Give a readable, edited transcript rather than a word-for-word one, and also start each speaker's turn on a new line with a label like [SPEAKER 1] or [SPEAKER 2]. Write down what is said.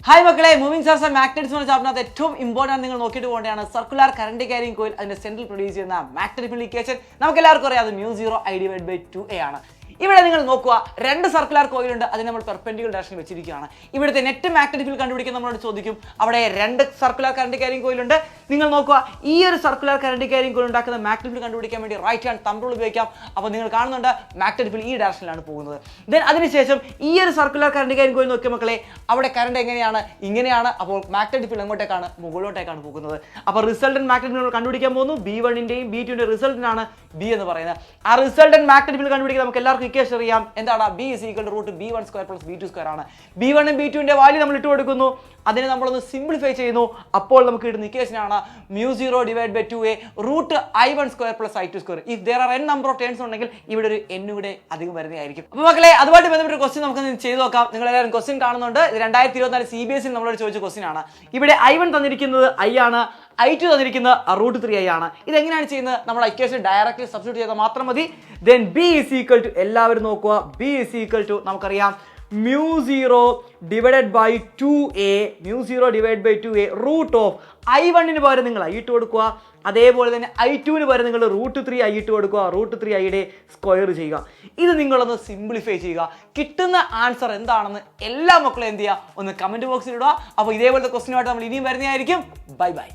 [SPEAKER 1] Hi മക്കളെ, moving charts and magnets എന്ന ചാപ്റ്ററിനകത്ത് ഏറ്റവും ഇമ്പോർട്ടൻ്റ് നിങ്ങൾ നോക്കിയിട്ട് പോകേണ്ടതാണ് സർക്കുലർ കറണ്ട് ക്യാരിങ് കോയിൽ. അതിന്റെ സെൻട്രൽ പ്രൊഡ്യൂസ് ചെയ്യുന്ന മാഗ്നറ്റിക് ഇക്വേഷൻ നമുക്ക് എല്ലാവർക്കും അറിയാം, അത് μ0I/2a ആണ്. ഇവിടെ നിങ്ങൾ നോക്കുക, രണ്ട് സർക്കുലർ കോയിൽ ഉണ്ട്, അതിന് നമ്മൾ പെർപെൻഡിക്കുലർ ഡയറക്ഷനിൽ വെച്ചിരിക്കുകയാണ്. ഇവിടുത്തെ നെറ്റ് മാഗ്നറ്റിക് ഫീൽഡ് കണ്ടുപിടിക്കാൻ നമ്മളോട് ചോദിക്കും. അവിടെ രണ്ട് സർക്കുലർ കറണ്ട് ക്യാരിങ് കോയിൽ ഉണ്ട്. നിങ്ങൾ നോക്കുക, ഈ ഒരു സർക്കുലർ കറണ്ട് ക്യാരിങ് കോയിൽ ഉണ്ടാക്കുന്ന മാഗ്നറ്റിക് ഫീൽഡ് കണ്ടുപിടിക്കാൻ വേണ്ടി റൈറ്റ് ഹാൻഡ് തമ്പ് റൂൾ ഉപയോഗിക്കാം. അപ്പോൾ നിങ്ങൾ കാണുന്നുണ്ട് മാഗ്നറ്റിക് ഫീൽഡ് ഈ ഡയറക്ഷനിലാണ് പോകുന്നത്. ദെൻ അതിനുശേഷം ഈ ഒരു സർക്കുലർ കറണ്ട് ക്യാരിങ് കോയിൽ നോക്കിയ മക്കളെ, അവിടെ കറണ്ട് എങ്ങനെയാണ്? ഇങ്ങനെയാണ്. അപ്പോൾ മാഗ്നറ്റിക് ഫീൽഡ് എങ്ങോട്ടേക്കാണ്? മുകളിലോട്ടേക്കാണ് പോകുന്നത്. അപ്പോൾ റിസൾട്ടന്റ് മാഗ്നറ്റിക് ഫീൽഡ് കണ്ടുപിടിക്കാൻ പോകുന്നു. B1ന്റെയും B2ന്റെയും റിസൾട്ടിനാണ് B എന്ന് പറയുന്നത്. ആ റിസൾട്ടന്റ് മാഗ്നറ്റിക് ഫീൽഡ് കണ്ടുപിടിക്കാൻ നമുക്ക് എല്ലാവർക്കും ഇക്വേഷൻ അറിയാം. എന്താണ്? B = √B1² + B2² ആണ്. B1 ഉം B2ന്റെ വാല്യൂ നമ്മൾ ഇട്ട് കൊടുക്കുന്നു. അതിനെ നമ്മളൊന്ന് സിംപ്ലിഫൈ ചെയ്യുന്നു. അപ്പോൾ നമുക്ക് കിട്ടുന്ന ഇക്വേഷൻ ആണ് μ0/2a √I1² + I2². If there are n number of terms ഉണ്ടെങ്കിൽ ഇവിടെ ഒരു n കൂടെ അധികം വരുന്നതായിരിക്കും. അപ്പോൾ മക്കളെ, അതുമായിട്ട് ബന്ധപ്പെട്ട ക്വസ്റ്റ്യൻ നമുക്ക് ചെയ്തു നോക്കാം. നിങ്ങൾ എല്ലാവരും ക്വസ്റ്റ്യൻ കാണുന്നുണ്ട്. ഇത് 2024 CBSE നമ്മളോട് ചോദിച്ച ക്വസ്റ്റ്യൻ ആണ്. ഇവിടെ I1 തന്നിരിക്കുന്നത് I ആണ്, I2 തന്നിരിക്കുന്നത് √3i ആണ്. ഇതെങ്ങനെയാണ് ചെയ്യുന്നത്? നമ്മൾ ഇക്വേഷൻ ഡയറക്റ്റ്ലി സബ്സ്റ്റിറ്റ്യൂട്ട് ചെയ്താൽ മാത്രം മതി. ദെൻ B = എല്ലാവരും നോക്കുക, B = നമുക്കറിയാം μ0/2a √I1ന് പകരം നിങ്ങൾ I ഇട്ട് കൊടുക്കുക. അതേപോലെ തന്നെ I2ന് പകരം നിങ്ങൾ √3i ഇട്ട് കൊടുക്കുക. √3iയുടെ സ്ക്വയർ ചെയ്യുക. ഇത് നിങ്ങളൊന്ന് സിംപ്ലിഫൈ ചെയ്യുക. കിട്ടുന്ന ആൻസർ എന്താണെന്ന് എല്ലാ മക്കളും എന്ത് ചെയ്യുക? ഒന്ന് കമന്റ് ബോക്സിൽ ഇടുക. അപ്പോൾ ഇതേപോലത്തെ ക്വസ്റ്റ്യനുമായിട്ട് നമ്മൾ ഇനിയും വരുന്നതായിരിക്കും. Bye bye.